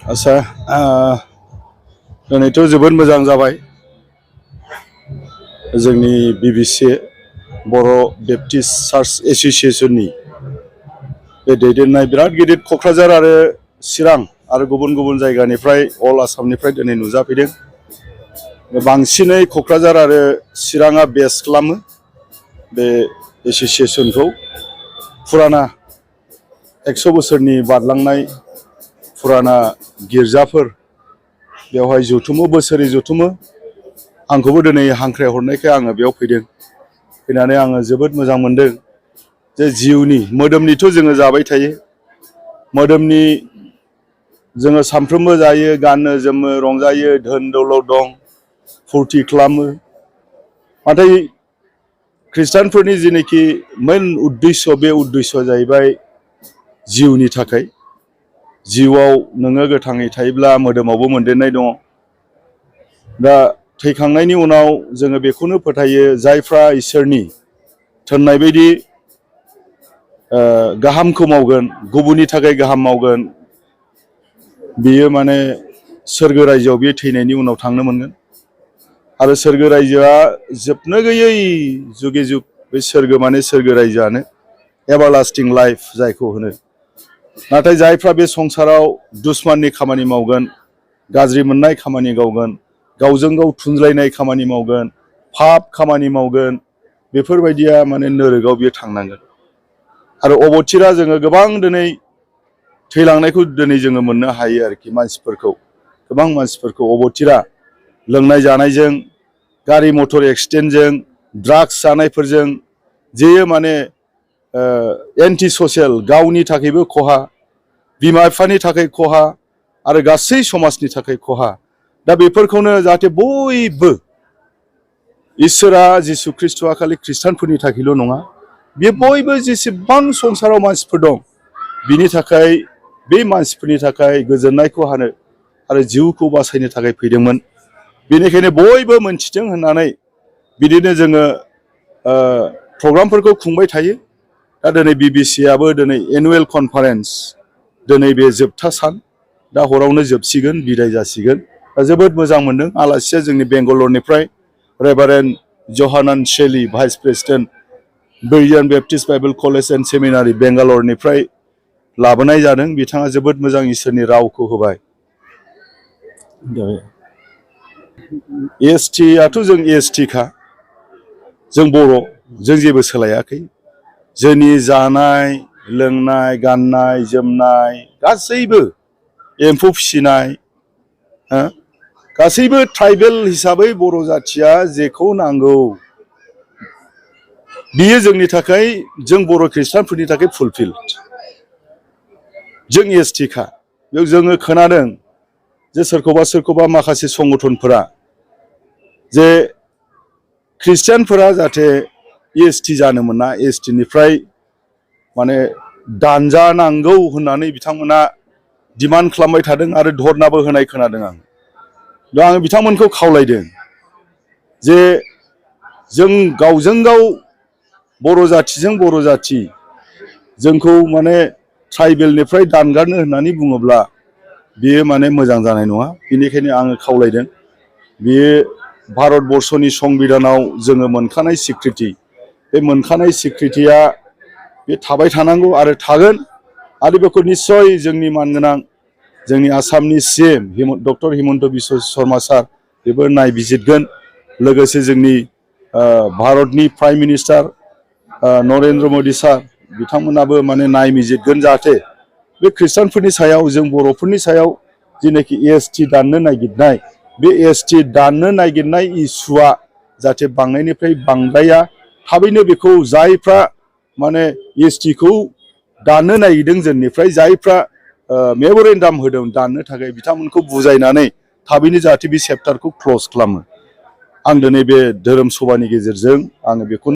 आसा दिनैथ' जोबोद मोजां जाबाय जोंनि बिबिसि बर' बेप्टिस्ट चार्च एसोसिएशननि बे दैदेननाय बिराद गिदिर क'क्राझार आरो चिरां आरो गुबुन गुबुन जायगानिफ्राय अल आसामनिफ्राय दिनै नुजाफैदों। बांसिनै क'क्राझार आरो चिराङा बेस खालामो बे एसोसिएशनखौ। फुराना 100 बोसोरनि बारलांनाय फुराना गिर्जाफोर बेवहाय जुथुमो, बोसोरै जुथुमो। आंखौबो दिनै हांख्राय हरनायखाय आङो बेयाव फैदों। फैनानै आङो जोबोद मोजां मोनदों जे जिउनि मोदोमनिथ' जोङो जाबाय थायो, मोदोमनि जोङो सानफ्रोमबो जायो, गाननो जोमो, रंजायो, धोन दौलत दं, फुरथि खालामो। नाथाय ख्रिस्टानफोरनि जेनोखि मेन उद्देश्य, बे उद्देश्यआ जाहैबाय जिउनि थाखाय। जिउआव नोङो गोथाङै थायोब्ला मोदोमावबो मोनदेरनाय दङ। दा थैखांनायनि उनाव जोङो बेखौनो फोथायो, जायफ्रा इसोरनि थिननाय बायदि गाहामखौ मावगोन, गुबुननि थाखाय गाहाम मावगोन, बियो माने सोरगो रायजोआव बे थैनायनि उनाव थांनो मोनगोन। आरो सोरगो रायजोआ जोबनो गैयै जुगे जुग, बे सोरगो माने सोरगो रायजोआनो एभारलास्टिं लाइफ जायखौ होनो। नाथाय जायफ्रा बे संसाराव दुश्मननि खामानि मावगोन, गाज्रि मोननाय खामानि मावगोन, गावजों गाव थुनज्लायनाय खामानि मावगोन, पाप खामानि मावगोन, बेफोरबायदिया माने नोरगआव बियो थांनांगोन। आरो अबथिरा जोङो गोबां दिनै थैलांनायखौ दिनै जोङो मोननो हायो आरोखि। मानसिफोरखौ, गोबां मानसिफोरखौ अबथिरा लोंनाय जानायजों, गारि मटर एक्सिडेन्टजों, ड्राग्स जानायफोरजों, जे माने एन्टि ससियेल, गावनि थाखायबो खहा, बिमा बिफानि थाखाय खहा, आरो गासै समाजनि थाखाय खहा। दा बेफोरखौनो जाहाथे बयबो, इसोरा जिसु ख्रिस्ट'आ खालि ख्रिस्टानफोरनि थाखायल' नङा, बे बयबो जेसेबां संसाराव मानसिफोर दं बिनि थाखाय, बे मानसिफोरनि थाखाय गोजोननायखौ हानो आरो जिउखौ बासायनो थाखाय फैदोंमोन। बेनिखायनो बयबो मोनथिथों होननानै बिदिनो जोङो प्रग्रामफोरखौ खुंबाय थायो। दा दिनै बिबिसिआबो दिनै एनुवेल कनफारेन्स, दिनै बे जोबथा सान, दा हरावनो जोबसिगोन, बिदाय जासिगोन। दा जोबोद मोजां मोनदों। आलासिया जोंनि बेंगालरनिफ्राय रेभारेन्ड जहानान शेली, भाइस प्रेसिडेन्ट, बैरियान Baptist Bible college and seminary, बेंगालरनिफ्राय लाबोनाय जादों। बिथाङा जोबोद मोजां इसोरनि रावखौ होबाय। एसटिआथ' जों एसटिखा, जों बर', जों जेबो सोलायाखै। जोंनि जानाय लोंनाय, गाननाय जोमनाय, गासैबो एम्फौ फिसिनाय, गासैबो ट्राइबेल हिसाबै बर' जाथिया जेखौ नांगौ बियो जोंनि थाखाय, जों बर' ख्रिस्टानफोरनि थाखाय फुलफिल्ड। जों एसटिखा। बेयाव जोङो खोनादों जे सोरखौबा माखासे संगठनफोरा जे ख्रिस्टियानफोरा जाहाथे एसटि जानो मोना, एसटिनिफ्राय माने दानजानांगौ होननानै बिथांमोना डिमान्ड खालामबाय थादों आरो धरनाबो होनाय खोनादों आं। दा आं बिथांमोनखौ खावलायदों जे जों गावजों गाव बर' जाथिजों बर' जाथि जोंखौ माने ट्राइबेलनिफ्राय दानगारनो होननानै बुङोब्ला बियो माने मोजां जानाय नङा। बेनिखायनो आङो खावलायदों, बियो भारतबर्षनि संबिधानाव जोङो मोनखानाय सिक्रिटि, बे मोनखानाय सिक्रिटिया बे थाबाय थानांगौ आरो थागोन। आरो बेखौ निस्सय जोंनि मानगोनां जोंनि आसामनि CM डक्टर हिमन्त बिश्व शर्मा सार, बेबो नायबिजिरगोन। लोगोसे जोंनि भारतनि प्राइम मिनिस्टार नरेन्द्र मदि सार, बिथांमोनाबो माने नायबिजिरगोन जाहाथे बे ख्रिस्टानफोरनि सायाव, जों बर'फोरनि सायाव जेनाखि एसटि दाननो नागिरनाय, बे एसटि दाननो नागिरनाय इस्युआ जाहाथे बांनायनिफ्राय बांद्राया। थाबैनो बेखौ जायफ्रा माने एसटिखौ दाननो नागिरदों, जोंनिफ्राय जायफ्रा मेम'रेन्डाम होदों दाननो थाखाय, बिथांमोनखौ बुजायनानै थाबैनो जाहाथे बे चेप्टारखौ क्ल'ज खालामो। आं दिनै बे धोरोम सभानि गेजेरजों आङो बेखौ